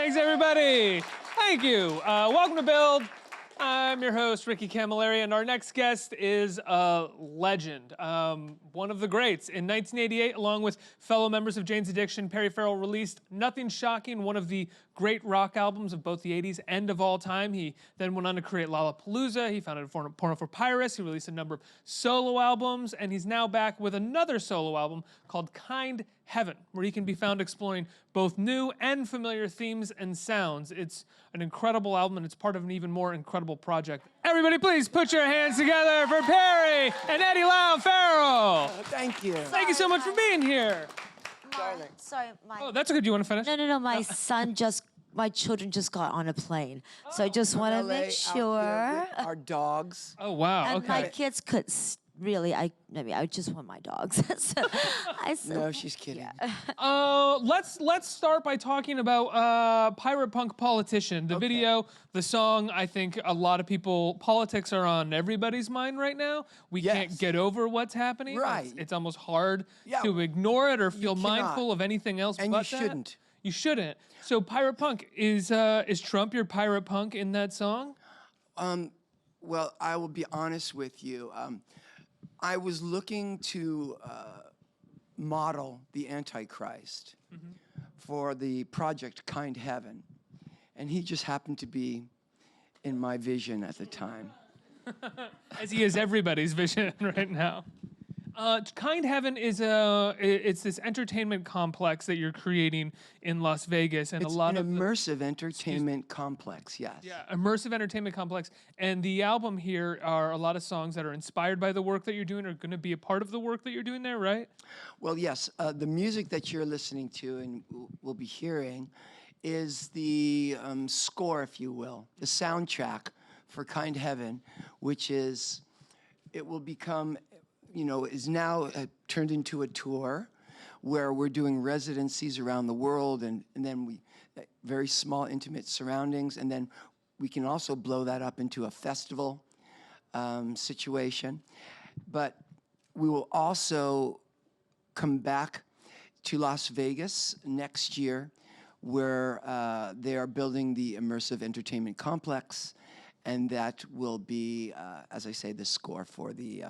Thanks, everybody. Thank you. Welcome to Build. I'm your host, Ricky Camilleri, and our next guest is a legend, one of the greats. In 1988, along with fellow members of Jane's Addiction, Perry Farrell released Nothing Shocking, one of the great rock albums of both the 80s and of all time. He then went on to create Lollapalooza. He founded Porno for Pirates. He released a number of solo albums, and he's now back with another solo album called Kind Heaven, where he can be found exploring both new and familiar themes and sounds. It's an incredible album, and it's part of an even more incredible project. Everybody, please put your hands together for Perry and Etty Lau Farrell. Thank you. Thank you so much for being here. Sorry, Oh, that's okay. Do you want to finish? No. My children just got on a plane, so I just want to make sure. Our dogs. Oh, wow. And Okay. my kids could really. I just want my dogs. So I said, No, she's kidding. Yeah. Let's start by talking about Pirate Punk Politician. The video, the song, I think a lot of people, politics are on everybody's mind right now. We can't get over what's happening. Right. It's almost hard to ignore it or feel mindful of anything else And but you shouldn't. that. You shouldn't. So Pirate Punk, is Trump your Pirate Punk in that song? Well, I will be honest with you. I was looking to model the Antichrist for the project Kind Heaven, and he just happened to be in my vision at the time. As he is everybody's vision right now. Kind Heaven is it's this entertainment complex that you're creating in Las Vegas, and It's a lot an of immersive entertainment complex, yes. yeah, immersive entertainment complex. And the album here are a lot of songs that are inspired by the work that you're doing, or going to be a part of the work that you're doing there, right? Well, yes, the music that you're listening to and will be hearing is the score, if you will, the soundtrack for Kind Heaven, which is, it will become, is now turned into a tour where we're doing residencies around the world, and then we, very small, intimate surroundings, and then we can also blow that up into a festival situation. But we will also come back to Las Vegas next year, where they are building the immersive entertainment complex, and that will be, as I say, the score for the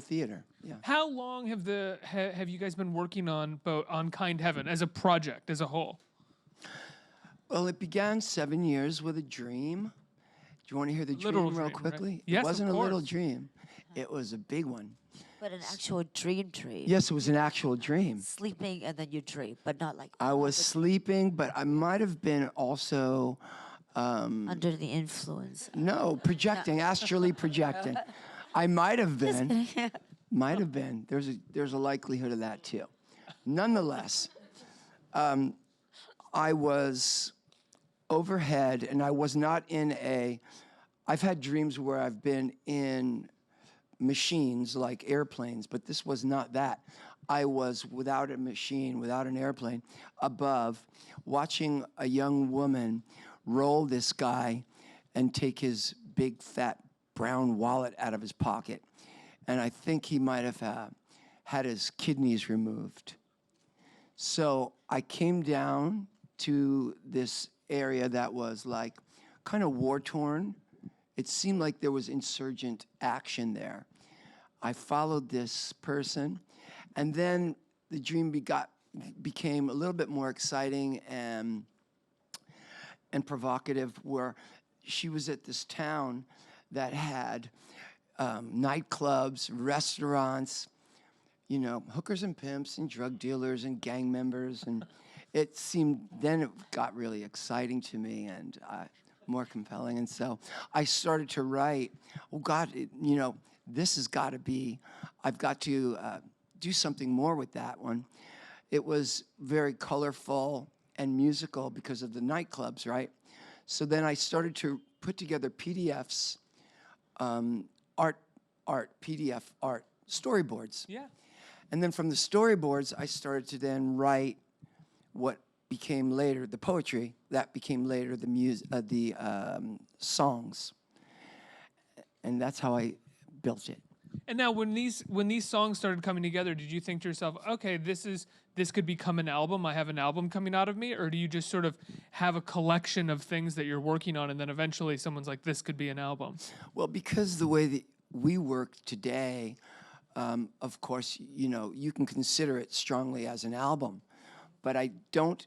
theater. Yeah. How long have you guys been working on Kind Heaven as a project, as a whole? Well, it began 7 years with a dream. Do you want to hear the Literal dream real dream, quickly? right? Yes, it wasn't of a little course. dream. It was a big one. But an actual dream. Yes, it was an actual dream. Sleeping and then you dream, but not like. I was sleeping, but I might have been also under the influence. no, projecting, astrally projecting. I might have been. Might have been. There's a likelihood of that too. Nonetheless, I was overhead, and I was not in a. I've had dreams where I've been in machines like airplanes, but this was not that. I was without a machine, without an airplane, above, watching a young woman roll this guy and take his big fat brown wallet out of his pocket. And I think he might have had his kidneys removed. So I came down to this area that was like kind of war-torn. It seemed like there was insurgent action there. I followed this person, and then the dream became a little bit more exciting and provocative, where she was at this town that had nightclubs, restaurants, hookers and pimps and drug dealers and gang members. And then it got really exciting to me and more compelling. And so I started to write, oh God, this has got to be, I've got to do something more with that one. It was very colorful and musical because of the nightclubs, right? So then I started to put together PDFs, PDF art, storyboards. Yeah. And then from the storyboards, I started to then write what became later the poetry, that became later the songs. And that's how I built it. And now, when these songs started coming together, did you think to yourself, okay, this could become an album? I have an album coming out of me, or do you just sort of have a collection of things that you're working on, and then eventually someone's like, this could be an album? Well, because the way that we work today, of course, you know, you can consider it strongly as an album, but I don't.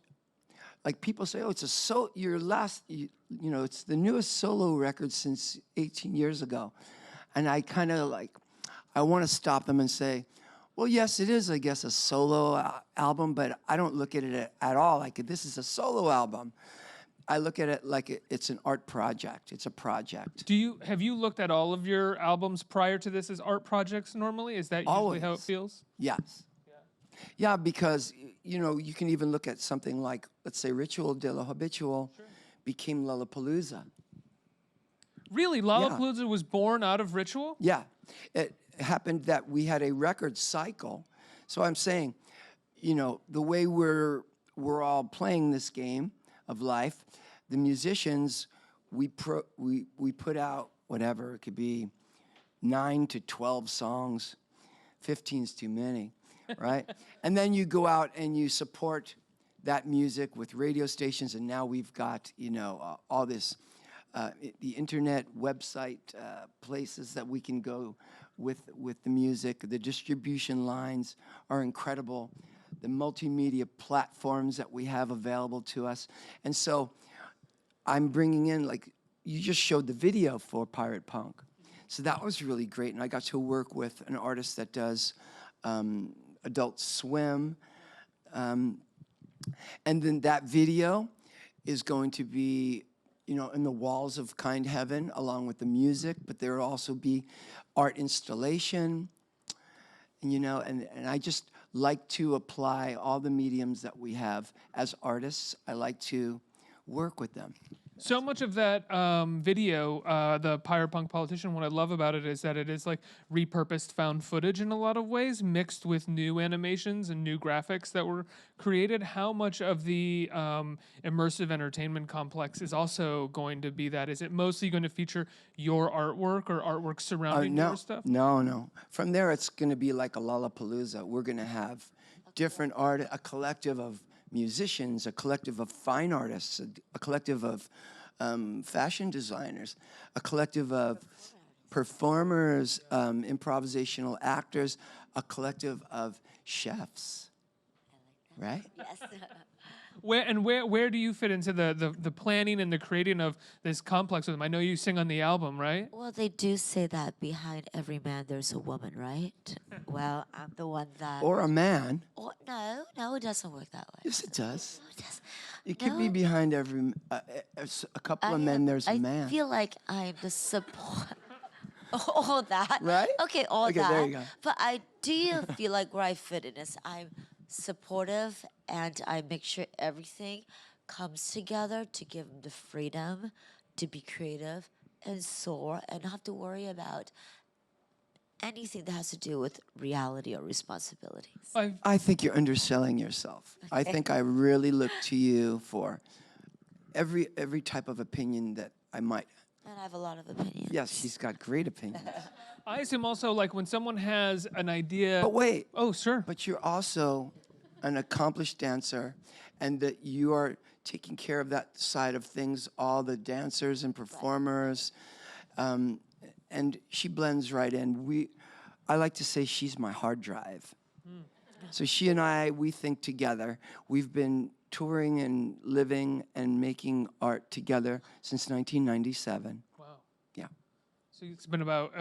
Like people say, oh, it's your last, you know, it's the newest solo record since 18 years ago. And I kind of like, I want to stop them and say, well, yes, it is, I guess, a solo album, but I don't look at it at all like this is a solo album. I look at it like it's an art project. It's a project. Have you looked at all of your albums prior to this as art projects normally? Is that usually Always. how it feels? Yes. Yeah, because, you know, you can even look at something like, let's say, Ritual de la Habitual became Lollapalooza. Really? Lollapalooza was born out of Ritual? Yeah. It happened that we had a record cycle. So I'm saying, you know, the way we're all playing this game of life, the musicians, we put out whatever, it could be 9 to 12 songs. 15's too many. Right? And then you go out and you support that music with radio stations, and now we've got, you know, all this, the internet website places that we can go with the music. The distribution lines are incredible. The multimedia platforms that we have available to us. And so I'm bringing in, like, you just showed the video for Pirate Punk. So that was really great, and I got to work with an artist that does Adult Swim. And then that video is going to be, you know, in the walls of Kind Heaven along with the music, but there will also be art installation. And, you know, and I just like to apply all the mediums that we have as artists. I like to work with them. So much of that video, the Pirate Punk Politician, what I love about it is that it is like repurposed found footage in a lot of ways, mixed with new animations and new graphics that were created. How much of the immersive entertainment complex is also going to be that? Is it mostly going to feature your artwork or artwork surrounding your stuff? No. From there, it's going to be like a Lollapalooza. We're going to have different art, a collective of musicians, a collective of fine artists, a collective of fashion designers, a collective of performers, improvisational actors, a collective of chefs, right? Yes. Where do you fit into the planning and the creating of this complex with them? I know you sing on the album, right? Well, they do say that behind every man there's a woman, right? Well, I'm the one that. Or a man. Oh, no, it doesn't work that way. Yes, it does. No, it doesn't. It could be behind every, a couple of men, there's a man. I feel like I'm the support. All that. Right? Okay, all Okay, that. there you go. But I do feel like where I fit in is I'm supportive and I make sure everything comes together to give them the freedom to be creative and soar and not have to worry about anything that has to do with reality or responsibilities. I think you're underselling yourself. I think I really look to you for every type of opinion that I might. And I have a lot of opinions. Yes, she's got great opinions. I assume also, like, when someone has an idea. But wait. Oh, sure. But you're also an accomplished dancer, and that you are taking care of that side of things, all the dancers and performers, and she blends right in. I like to say she's my hard drive. So she and I, we think together. We've been touring and living and making art together since 1997. Wow. Yeah. So it's been about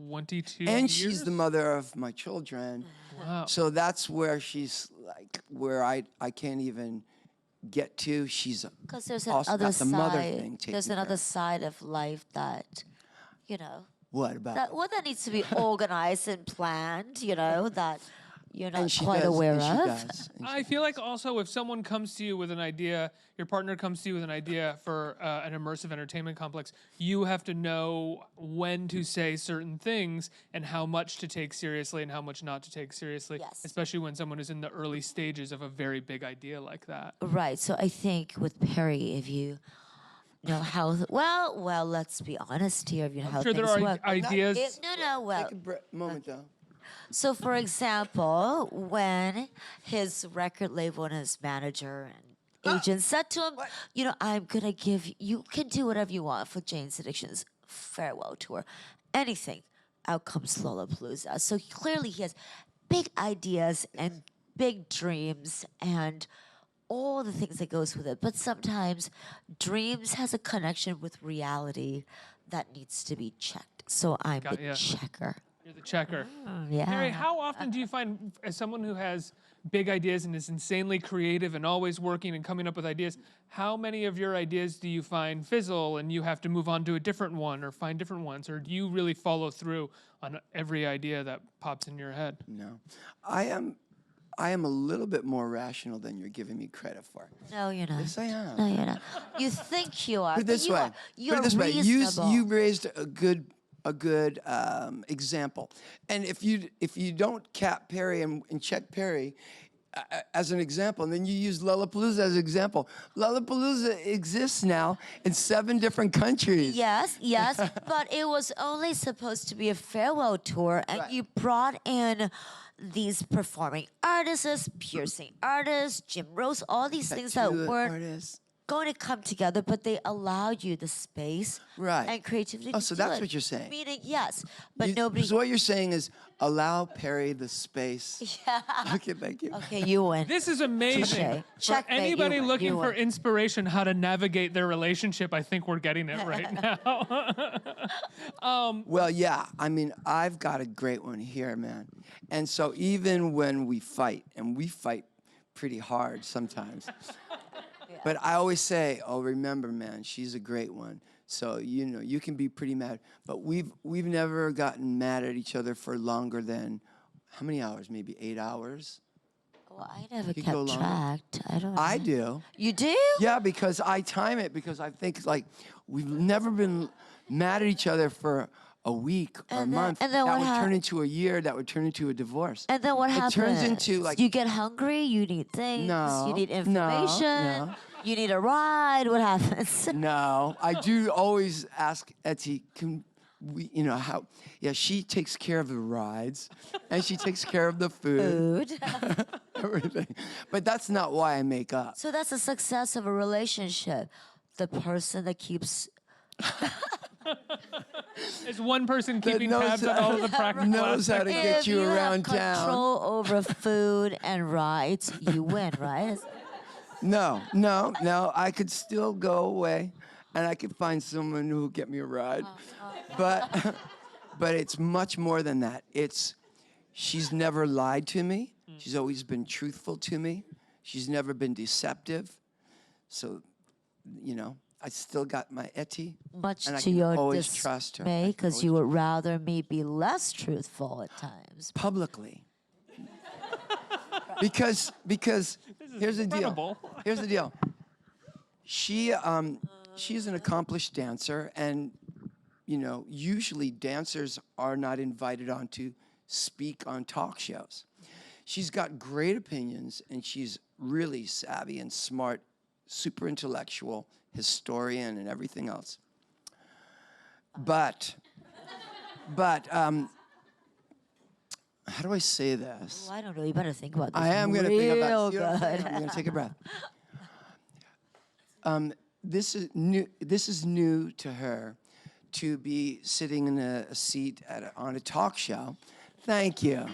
22 And years? she's the mother of my children. Wow. So that's where she's like, where I can't even get to. She's Because there's also another got the mother side. thing taken There's care another of. side of life that, you know, What about? that needs to be organized and planned. You know, that you're not and she quite does, aware and of. She does. And I feel like also if someone comes to you with an idea, your partner comes to you with an idea for an immersive entertainment complex, you have to know when to say certain things and how much to take seriously and how much not to take seriously, Yes. especially when someone is in the early stages of a very big idea like that. Right. So I think with Perry, if you how. Well. Let's be honest here. How Sure, things there are work. ideas. No. Well, Take a moment, though. so for example, when his record label and his manager and agent said to him, I'm gonna give you can do whatever you want for Jane's Addiction's farewell tour, anything. Out comes Lollapalooza. So clearly he has big ideas and big dreams and all the things that goes with it. But sometimes dreams has a connection with reality that needs to be checked. So I'm the checker. You're the checker. Yeah. Mary, how often do you find, as someone who has big ideas and is insanely creative and always working and coming up with ideas, how many of your ideas do you find fizzle and you have to move on to a different one or find different ones? Or do you really follow through on every idea that pops in your head? No. I am a little bit more rational than you're giving me credit for. No, you're not. Yes, I am. No, you're not. You think you are. Put it this way. You're Put it this way. reasonable. You raised a good example, and if you don't cap Perry and check Perry as an example, and then you use Lollapalooza as an example. Lollapalooza exists now in 7 different countries. Yes, but it was only supposed to be a farewell tour, and Right. you brought in these performing artists, piercing artists, Jim Rose, all these things that Tattoo weren't artists. going to come together, but they allowed you the space Right. and creativity. Oh, to so do that's it. what you're saying. Meaning, yes, but nobody. So what you're saying is allow Perry the space. Yeah. Okay, thank you. Okay, you win. This is amazing. Touche. For Checkmate, you anybody win, looking you for win. inspiration how to navigate their relationship, I think we're getting it right now. Well, yeah. I mean, I've got a great one here, man. And so even when we fight, and we fight pretty hard sometimes, but I always say, oh, remember, man, she's a great one. So, you can be pretty mad. But we've never gotten mad at each other for longer than, how many hours? Maybe 8 hours? Well, I never Could kept go longer. track. I don't know. I do. You do? Yeah, because I time it because I think, like, we've never been mad at each other for a week or a And then- month. and then that what would hap- turn into a year. That would turn into a divorce. And then what It happens? turns into, like- you get hungry. You need things. No, You need no, information. no. You need a ride. What happens? No, I do always ask Etty, can we, how, yeah, she takes care of the rides and she takes care of the food, Food. everything. But that's not why I make up. So that's the success of a relationship. The person that keeps Is one person keeping knows tabs on how- all of the practical knows how to aspects? get if you you around have town. control over food and rides, you win, right? No. I could still go away, and I could find someone who will get me a ride. But it's much more than that. She's never lied to me. She's always been truthful to me. She's never been deceptive. So, I still got my Etty. Much And I to can your always trust her. I dismay, can because always you would rather me be less truthful at times. Publicly. because here's the deal. incredible. Here's the deal. She's an accomplished dancer, and usually dancers are not invited on to speak on talk shows. She's got great opinions, and she's really savvy and smart, super intellectual, historian, and everything else. But how do I say this? Oh, I don't know. You better think about this. I am going to think about real it. You know what I'm saying? good. I'm going to take a breath. This is new. This is new to her, to be sitting in a seat on a talk show. Thank you.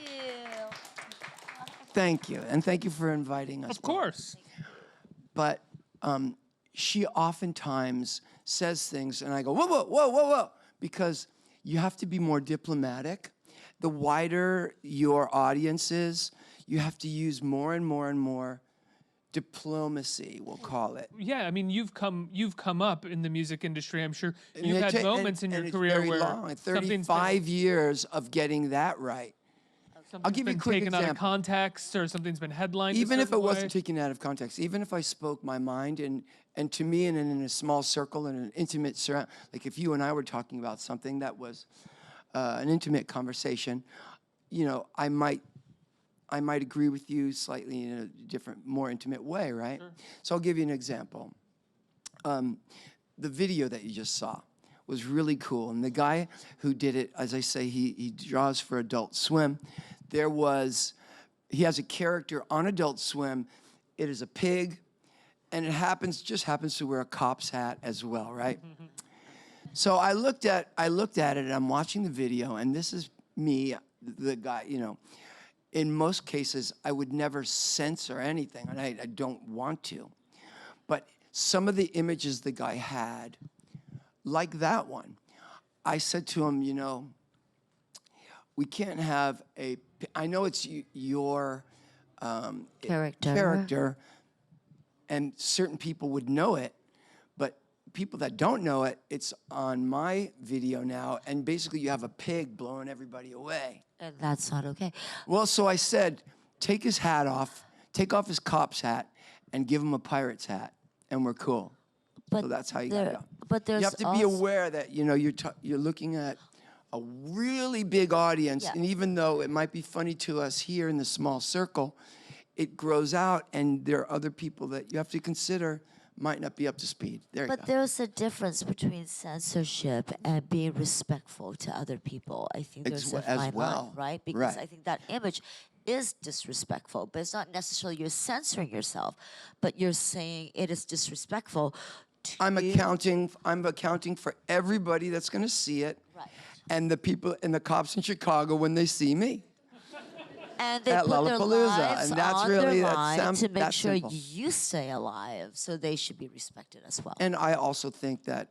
Thank you, and thank you for inviting us. Of course. But she oftentimes says things, and I go, whoa, because you have to be more diplomatic. The wider your audience is, you have to use more and more and more diplomacy, we'll call it. Yeah, I mean, you've come up in the music industry. I'm sure And you've it had ta- moments in your and career it's very where long, something's 35 years of getting that right. I'll give you a been quick taken out of example. context, or something's been headlined. Even a if it certain wasn't way. taken out of context, even if I spoke my mind and to me and in a small circle in an intimate surround, like if you and I were talking about something that was an intimate conversation, I might agree with you slightly in a different, more intimate way, right? Sure. So I'll give you an example. the video that you just saw was really cool. And the guy who did it, as I say, he draws for Adult Swim. He has a character on Adult Swim. It is a pig, and it just happens to wear a cop's hat as well, right? So I looked at it, and I'm watching the video, and this is me, the guy, you know. In most cases, I would never censor anything, and I don't want to. But some of the images the guy had, like that one, I said to him, you know, we can't have I know it's your character, and certain people would know it, but people that don't know it, it's on my video now, and basically you have a pig blowing everybody away. And that's not okay. Well, so I said, take his hat off, take off his cop's hat, and give him a pirate's hat, and we're cool. But so that's how you got it. But there's you have to be aware that, you know, you're looking at a really big audience, and even though it might be funny to us here in the small circle, it grows out, and there are other people that you have to consider might not be up to speed. But there's a difference between censorship and being respectful to other people. I think there's a fine line, right? Because I think that image is disrespectful, but it's not necessarily you're censoring yourself, but you're saying it is disrespectful to I'm accounting for everybody that's going to see it, and the people and the cops in Chicago when they see me. And they at put their Lollapalooza, lives and that's on really their line to make sure simple. you stay alive, so they should be respected as well. And I also think that,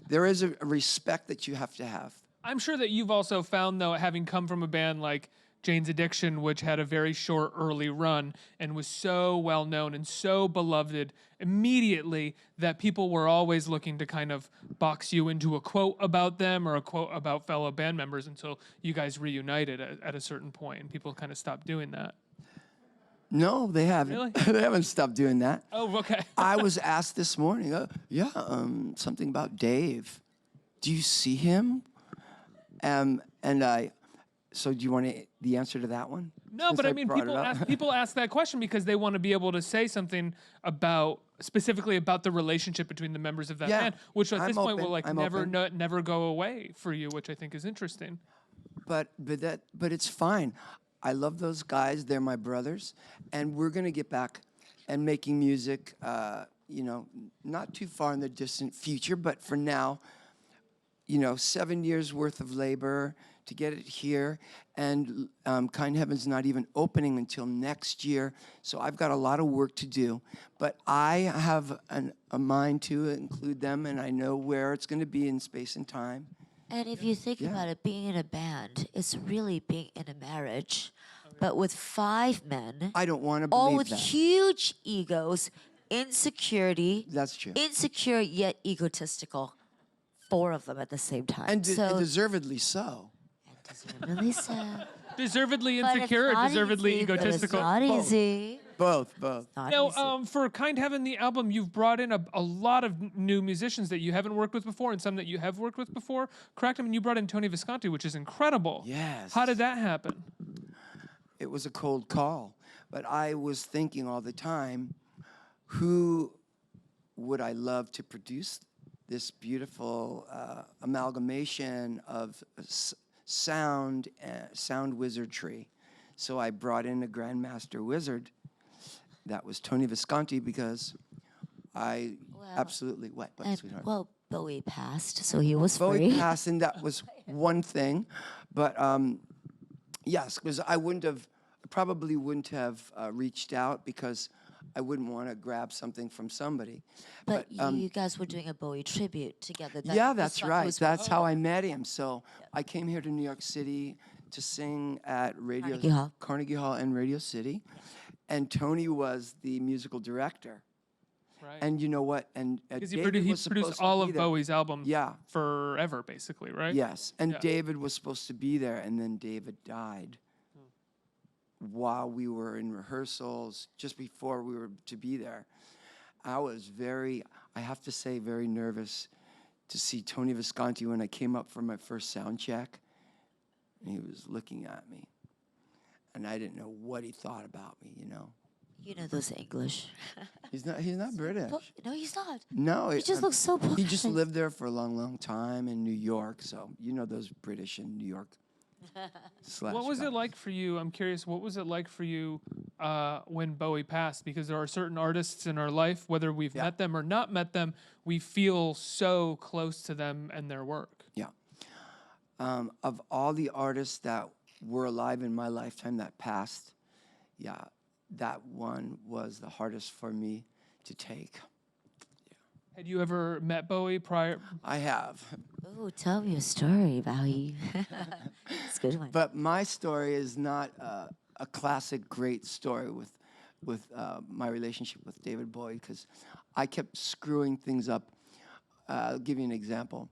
there is a respect that you have to have. I'm sure that you've also found, though, having come from a band like Jane's Addiction, which had a very short early run and was so well known and so beloved immediately, that people were always looking to kind of box you into a quote about them or a quote about fellow band members until you guys reunited at a certain point, and people kind of stopped doing that. No, they haven't. Really? They haven't stopped doing that. Oh, okay. I was asked this morning, something about Dave. Do you see him? So do you want the answer to that one? No, but I mean, people ask that question because they want to be able to say something specifically about the relationship between the members of that band, which at this point will never go away for you, which I think is interesting. But it's fine. I love those guys. They're my brothers, and we're gonna get back and making music. Not too far in the distant future, but for now, 7 years worth of labor to get it here, and Kind Heaven's not even opening until next year, so I've got a lot of work to do. But I have a mind to include them, and I know where it's going to be in space and time. And if you think about it, being in a band is really being in a marriage, but with 5 men. I don't want to believe all with that. Huge egos, insecurity. That's true. Insecure yet egotistical. 4 of them at the same time. And deservedly so. Deservedly so. Deservedly insecure or deservedly egotistical? It's not easy. Both. Now, for Kind Heaven, the album, you've brought in a lot of new musicians that you haven't worked with before and some that you have worked with before. Correct? I mean, you brought in Tony Visconti, which is incredible. Yes. How did that happen? It was a cold call, but I was thinking all the time, who would I love to produce this beautiful amalgamation of sound wizardry. So I brought in a grandmaster wizard. That was Tony Visconti, because absolutely sweetheart? Well, Bowie passed, so he was Bowie free. passed, and that was one thing. But yes, because I probably wouldn't have reached out, because I wouldn't want to grab something from somebody. But you guys were doing a Bowie tribute together. That's right. That's how I met him. So I came here to New York City to sing at Carnegie Hall and Radio City. And Tony was the musical director. Right. And you know what? And because he David produced all of Bowie's albums forever, basically, right? Yes. And David was supposed to be there, and then David died while we were in rehearsals, just before we were to be there. I was I have to say, very nervous to see Tony Visconti when I came up for my first sound check. And he was looking at me. And I didn't know what he thought about me, You know those English. He's not British. No, he's not. No, He just looks so he just Polish. lived there for a long, long time in New York. So you know those British in New York. What was it like for you? I'm curious. What was it like for you when Bowie passed? Because there are certain artists in our life, whether we've met them or not met them, we feel so close to them and their work. Yeah. Of all the artists that were alive in my lifetime that passed, yeah, that one was the hardest for me to take. Had you ever met Bowie prior? I have. Oh, tell me a story about you. It's a good one. But my story is not a classic great story with my relationship with David Bowie, because I kept screwing things up. I'll give you an example.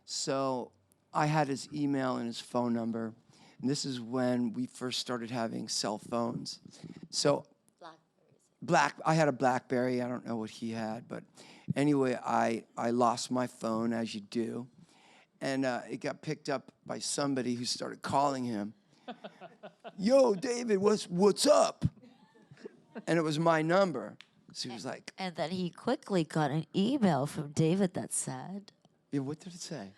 So I had his email and his phone number, and this is when we first started having cell phones. So I had a BlackBerry. I don't know what he had, but anyway, I lost my phone, as you do, and it got picked up by somebody who started calling him. Yo, David, what's up? And it was my number. So he was like, And then he quickly got an email from David that said, yeah, what did it say?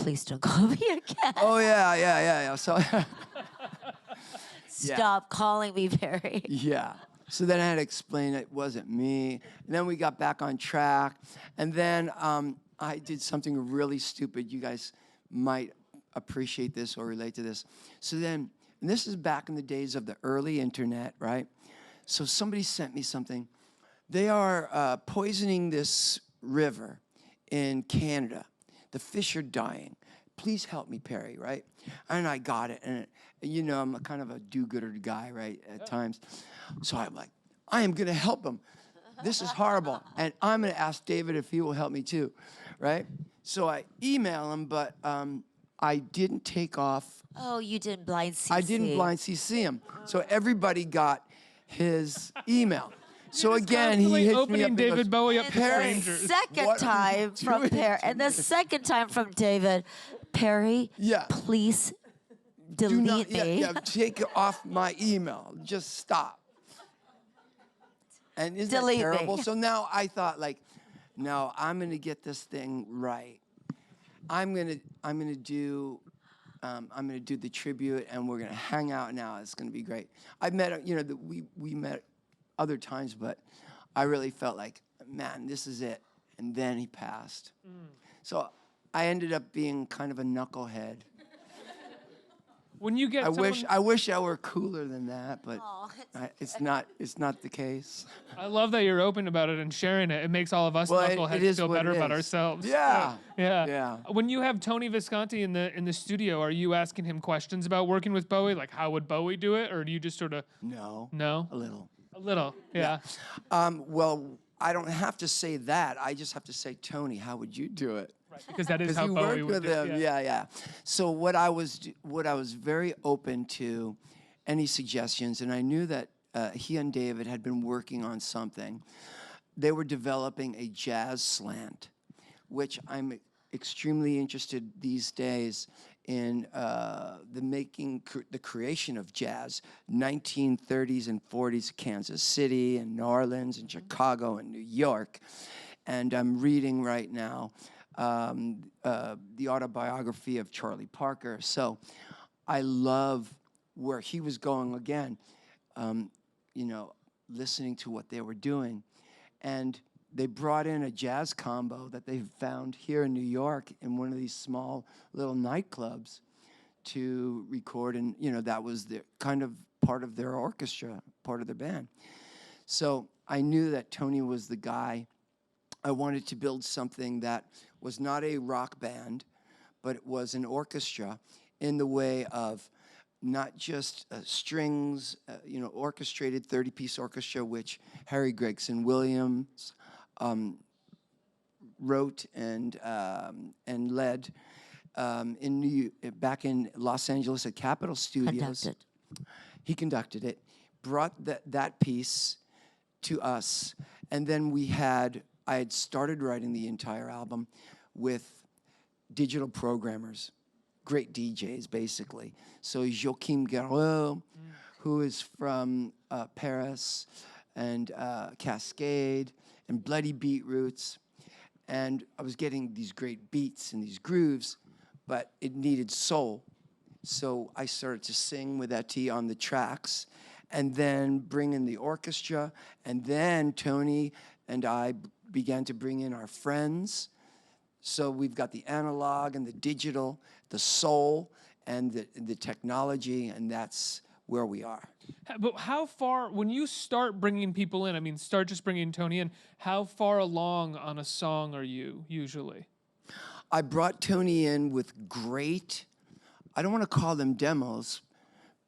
please don't call me again. Oh, yeah. So, Stop calling me, Perry. yeah. So then I had to explain it wasn't me. And then we got back on track. And then I did something really stupid. You guys might appreciate this or relate to this. So then, and this is back in the days of the early internet, right? So somebody sent me something. They are poisoning this river in Canada. The fish are dying. Please help me, Perry, right? And I got it. And you know, I'm a kind of a do-gooder guy, right, at times. So I'm like, I am going to help him. This is horrible. And I'm going to ask David if he will help me too, right? So I email him, but I didn't take off. Oh, you didn't blind CC. I didn't blind CC him. So everybody got his email. So again, he hits me up opening and David goes, Bowie up to Perry, strangers. Second What are you time from doing Perry, to and the second time from David, Perry, Yeah. please do delete not, me. yeah, take it off my email. Just stop. And isn't Delete that me. terrible? So now I thought, like, no, I'm gonna get this thing right. I'm gonna do the tribute, and we're gonna hang out now. It's gonna be great. I've met, you know, we met other times, but I really felt like, man, this is it. And then he passed. So I ended up being kind of a knucklehead. When you get I someone, wish I were cooler than that, but it's not the case. I love that you're open about it and sharing it. It makes all of us Well, it knuckleheads is feel what better it about is. ourselves. Yeah. Yeah. Yeah. When you have Tony Visconti in the studio, are you asking him questions about working with Bowie? Like, how would Bowie do it? Or do you just sort of, No. no? A little. A little, yeah. Well, I don't have to say that. I just have to say, Tony, how would you do it? Right, because that is Because how you Bowie worked would with do it. him. Yeah. So what I was very open to any suggestions, and I knew that he and David had been working on something. They were developing a jazz slant, which I'm extremely interested these days in the creation of jazz, 1930s and 40s, Kansas City and New Orleans and Chicago and New York. And I'm reading right now the autobiography of Charlie Parker. So I love where he was going again, you know, listening to what they were doing. And they brought in a jazz combo that they found here in New York in one of these small little nightclubs to record. And, you know, that was the kind of part of their orchestra, part of their band. So I knew that Tony was the guy. I wanted to build something that was not a rock band, but it was an orchestra in the way of not just strings, you know, orchestrated 30-piece orchestra, which Harry Gregson Williams wrote and led back in Los Angeles at Capitol Studios. Conducted. He conducted it, brought that piece to us, and then I had started writing the entire album with digital programmers, great DJs, basically. So Joachim Garreau, who is from Paris and Cascade and Bloody Beetroots. And I was getting these great beats and these grooves, but it needed soul. So I started to sing with Etty on the tracks and then bring in the orchestra. And then Tony and I began to bring in our friends. So we've got the analog and the digital, the soul and the technology, and that's where we are. But how far, when you start bringing people in, I mean, start just bringing Tony in, how far along on a song are you usually? I brought Tony in with great, I don't want to call them demos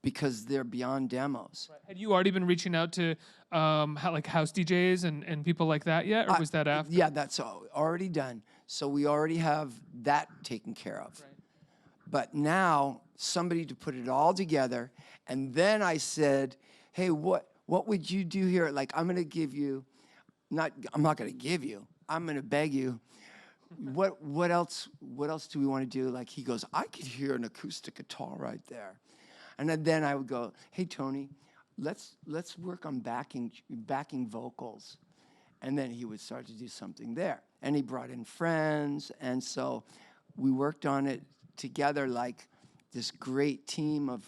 because they're beyond demos. Right. Had you already been reaching out to like house DJs and people like that yet, or was that after? Yeah, that's already done. So we already have that taken care of. Right. But now somebody to put it all together, and then I said, hey, what would you do here? Like, I'm going to give you, I'm not going to give you, I'm going to beg you. What else do we want to do? Like, he goes, I could hear an acoustic guitar right there. And then I would go, hey, Tony, let's work on backing vocals. And then he would start to do something there. And he brought in friends, and so we worked on it together like this great team of,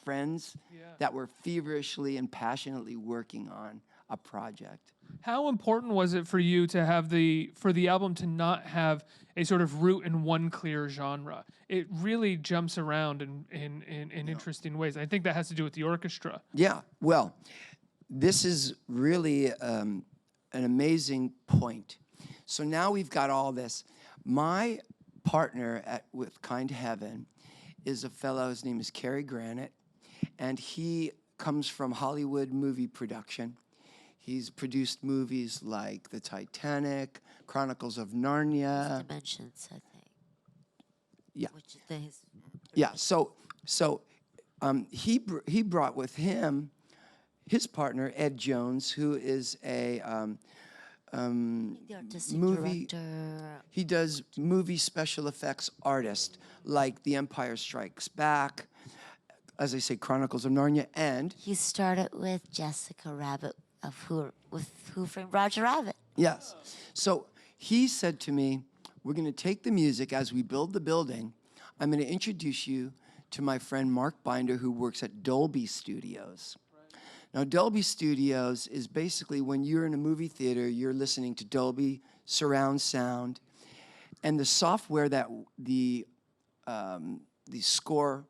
friends that were feverishly and passionately working on a project. How important was it for you to have for the album to not have a sort of root in one clear genre? It really jumps around in interesting ways. I think that has to do with the orchestra. Yeah, well, this is really an amazing point. So now we've got all this. My partner with Kind Heaven is a fellow, his name is Cary Granite, and he comes from Hollywood movie production. He's produced movies like The Titanic, Chronicles of Narnia. Dimensions, I think. Yeah. Which is his. Yeah. So he brought with him his partner Ed Jones, who is a The artistic movie. director. He does movie special effects artist, like The Empire Strikes Back, as I say, Chronicles of Narnia, and He started with Jessica Rabbit of Who Framed Roger Rabbit. yes. So he said to me, we're going to take the music as we build the building. I'm going to introduce you to my friend Mark Binder, who works at Dolby Studios. Now, Dolby Studios is basically when you're in a movie theater, you're listening to Dolby surround sound, and the software that the score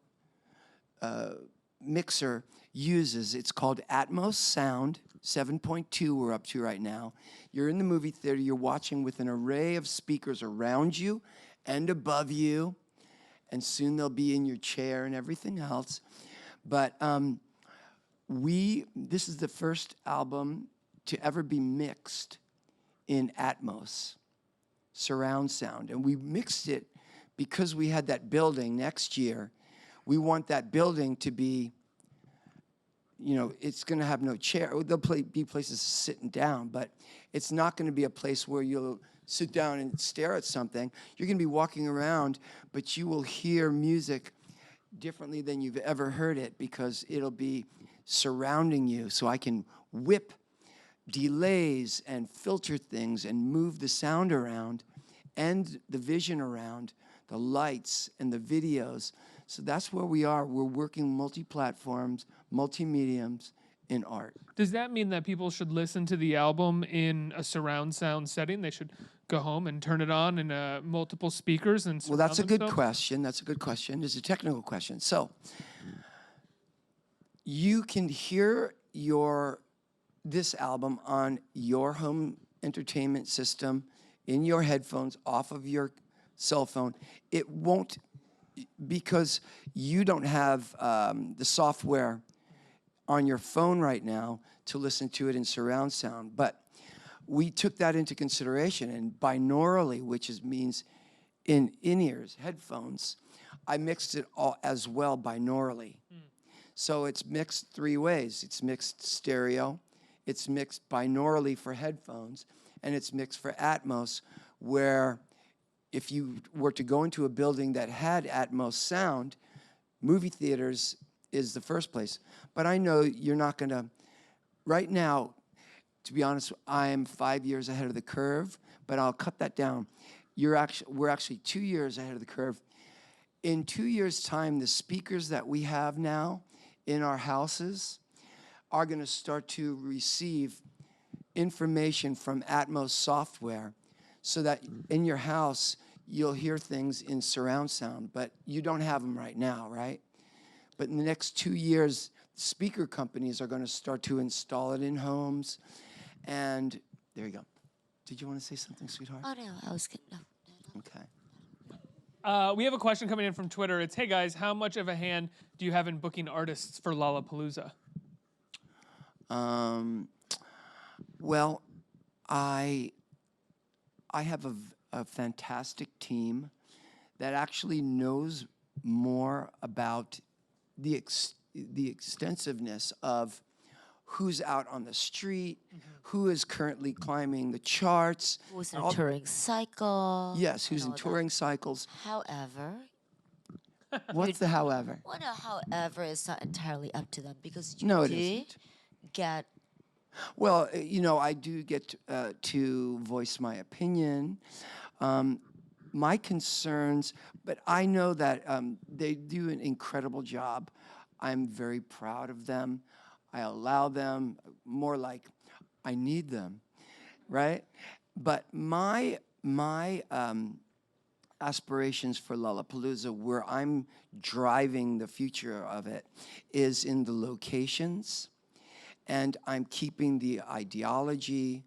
mixer uses, it's called Atmos Sound 7.2 we're up to right now. You're in the movie theater, you're watching with an array of speakers around you and above you, and soon they'll be in your chair and everything else. But this is the first album to ever be mixed in Atmos, surround sound. And we mixed it because we had that building next year. We want that building to be, it's going to have no chair. There'll be places sitting down, but it's not going to be a place where you'll sit down and stare at something. You're going to be walking around, but you will hear music differently than you've ever heard it because it'll be surrounding you. So I can whip delays and filter things and move the sound around and the vision around, the lights and the videos. So that's where we are. We're working multi-platforms, multi-mediums in art. Does that mean that people should listen to the album in a surround sound setting? They should go home and turn it on in multiple speakers and Well, that's a good themselves? question. That's a good question. It's a technical question. So you can hear this album on your home entertainment system, in your headphones, off of your cell phone. It won't, because you don't have the software on your phone right now to listen to it in surround sound. But we took that into consideration, and binaurally, which means in ears, headphones, I mixed it all as well binaurally. So it's mixed three ways. It's mixed stereo, it's mixed binaurally for headphones, and it's mixed for Atmos, where if you were to go into a building that had Atmos sound, movie theaters is the first place. But I know you're not going to, right now, to be honest, I am 5 years ahead of the curve, but I'll cut that down. We're actually 2 years ahead of the curve. In 2 years' time, the speakers that we have now in our houses are going to start to receive information from Atmos software so that in your house, you'll hear things in surround sound, but you don't have them right now, right? But in the next 2 years, speaker companies are going to start to install it in homes. And there you go. Did you want to say something, sweetheart? Oh, no, I was kidding. No. Okay. We have a question coming in from Twitter. It's, hey guys, how much of a hand do you have in booking artists for Lollapalooza? Well, I have a fantastic team that actually knows more about the extensiveness of who's out on the street, who is currently climbing the charts. Who's in a touring cycle. Yes, who's and in all touring cycles. However, What's the however? well, no, however, it's not entirely up to them because you No, it do isn't. get Well, I do get to voice my opinion, my concerns, but I know that they do an incredible job. I'm very proud of them. I allow them, more like I need them, right? But my aspirations for Lollapalooza, where I'm driving the future of it, is in the locations. And I'm keeping the ideology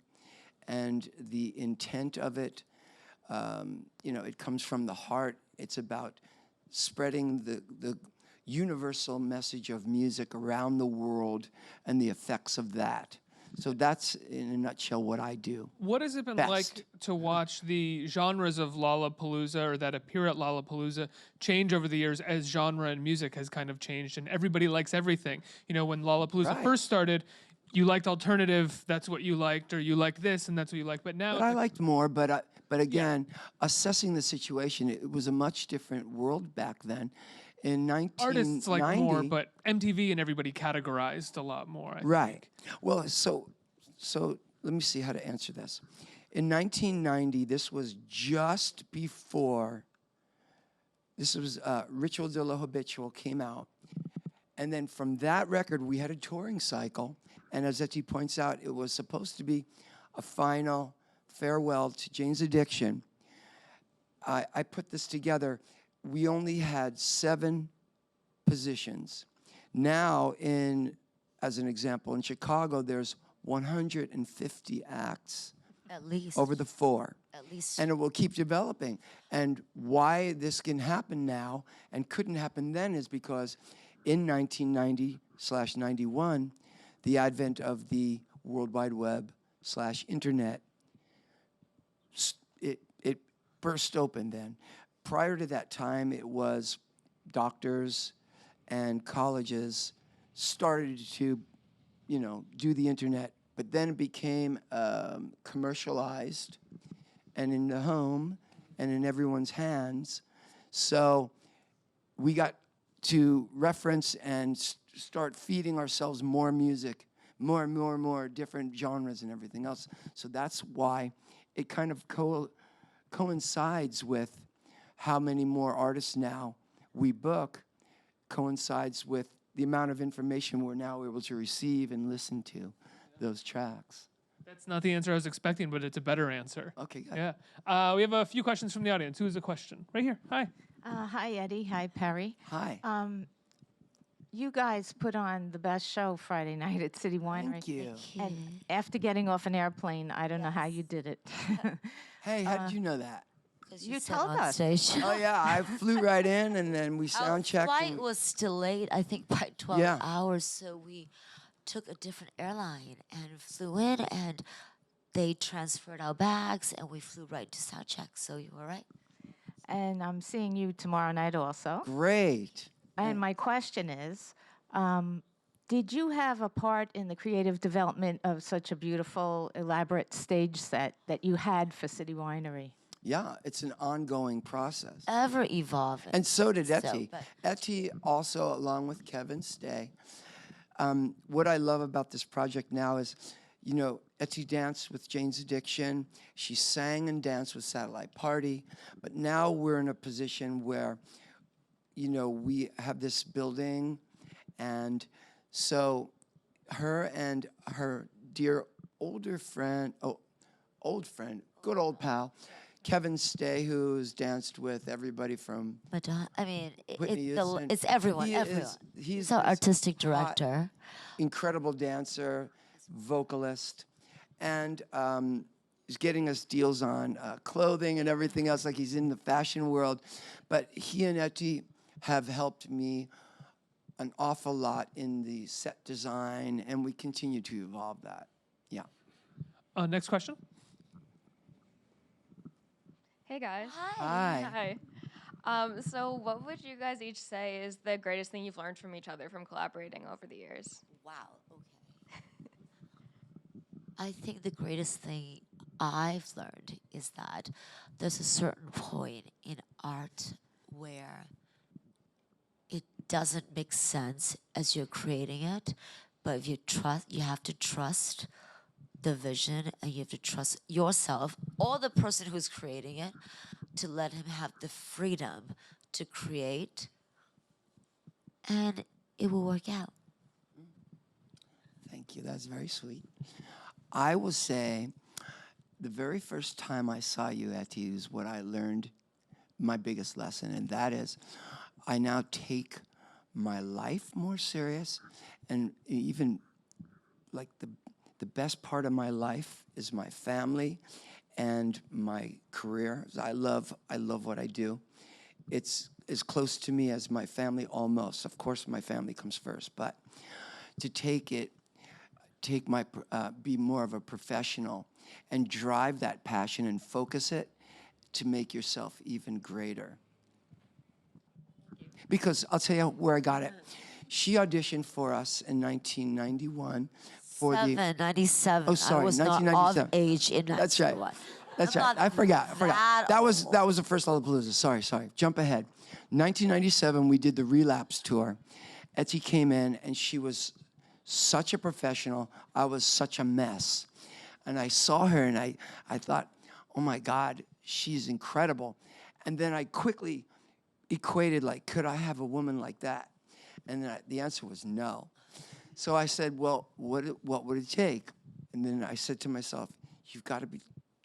and the intent of it. It comes from the heart. It's about spreading the universal message of music around the world and the effects of that. So that's, in a nutshell, what I do. What has it been Best. like to watch the genres of Lollapalooza or that appear at Lollapalooza change over the years as genre and music has kind of changed and everybody likes everything? When Lollapalooza Right. first started, you liked alternative, that's what you liked, or you liked this and that's what you liked. But now But I liked more, but again, assessing the situation, it was a much different world back then. In 1990, artists like more, but MTV and everybody categorized a lot more. I right. think. Well, so let me see how to answer this. In 1990, this was just before. This was Ritual de la Habitual came out, and then from that record, we had a touring cycle. And as Etty points out, it was supposed to be a final farewell to Jane's Addiction. I put this together. We only had 7 positions. Now, as an example, in Chicago, there's 150 acts at least over the 4. At least. And it will keep developing. And why this can happen now and couldn't happen then is because in 1990/91, the advent of the World Wide Web /internet, it burst open then. Prior to that time, it was doctors and colleges started to, do the internet, but then it became commercialized and in the home and in everyone's hands. So we got to reference and start feeding ourselves more music, more and more and more different genres and everything else. So that's why it kind of coincides with how many more artists now we book, coincides with the amount of information we're now able to receive and listen to those tracks. That's not the answer I was expecting, but it's a better answer. Okay, good. Yeah. We have a few questions from the audience. Who has a question? Right here. Hi. Hi, Etty. Hi, Perry. Hi. You guys put on the best show Friday night at City Winery. Thank you. And after getting off an airplane, I don't know how you did it. Hey, how did you know that? 'Cause you said told on us. stage. Oh, yeah, I flew right in, and then we Our sound checked. flight was delayed, I think, by 12 Yeah. hours, so we took a different airline and flew in, and they transferred our bags, and we flew right to sound check. So you were right. And I'm seeing you tomorrow night also. Great. And my question is, did you have a part in the creative development of such a beautiful, elaborate stage set that you had for City Winery? Yeah, it's an ongoing process. Ever evolving. And so did So, Etty. but- Etty also, along with Kevin Stay. What I love about this project now is, you know, Etty danced with Jane's Addiction. She sang and danced with Satellite Party. But now we're in a position where, you know, we have this building. And so her and her dear old friend, good old pal, Kevin Stay, who's danced with everybody from Madonna, I mean, Whitney Houston. it's everyone, He everyone. is- He's our artistic hot, director. incredible dancer, vocalist, and he's getting us deals on clothing and everything else, like he's in the fashion world. But he and Etty have helped me an awful lot in the set design, and we continue to evolve that. Yeah. Next question. Hey guys. Hi. Hi. So what would you guys each say is the greatest thing you've learned from each other from collaborating over the years? Wow, okay. I think the greatest thing I've learned is that there's a certain point in art where it doesn't make sense as you're creating it, but if you have to trust the vision, and you have to trust yourself or the person who's creating it to let him have the freedom to create, and it will work out. Thank you. That's very sweet. I will say the very first time I saw you, Etty, is what I learned my biggest lesson, and that is I now take my life more serious, and even like the best part of my life is my family and my career. I love what I do. It's as close to me as my family almost. Of course, my family comes first, but to be more of a professional and drive that passion and focus it to make yourself even greater. Because I'll tell you where I got it. She auditioned for us in 1991 for the 97. Oh, sorry, I was not 1997. of age in That's right. 91. That's I'm right. not I forgot. That was old. the first Lollapalooza. Sorry. Jump ahead. 1997, we did the Relapse tour. Etty came in, and she was such a professional. I was such a mess. And I saw her, and I thought, oh, my God, she's incredible. And then I quickly equated, like, could I have a woman like that? And then the answer was no. So I said, well, what would it take? And then I said to myself, you've got to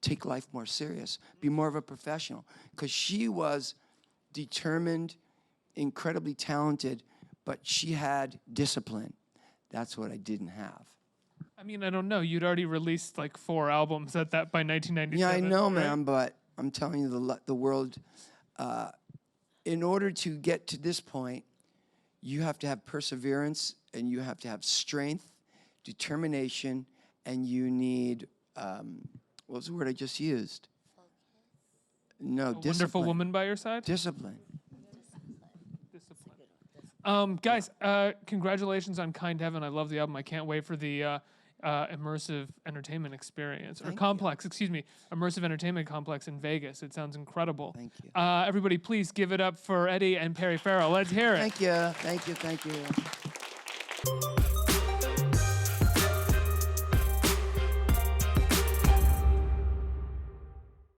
take life more serious, be more of a professional. Because she was determined, incredibly talented, but she had discipline. That's what I didn't have. I mean, I don't know. You'd already released like 4 albums by 1997. Yeah, I know, right? man, but I'm telling you, the world, in order to get to this point, you have to have perseverance, and you have to have strength, determination, and you need, what was the word I just used? No, A discipline. wonderful woman by your side. Discipline. Guys, congratulations on Kind Heaven. I love the album. I can't wait for the immersive entertainment experience, or complex, excuse me, immersive entertainment complex in Vegas. It sounds incredible. Thank you. Everybody, please give it up for Etty and Perry Farrell. Let's hear it. Thank you.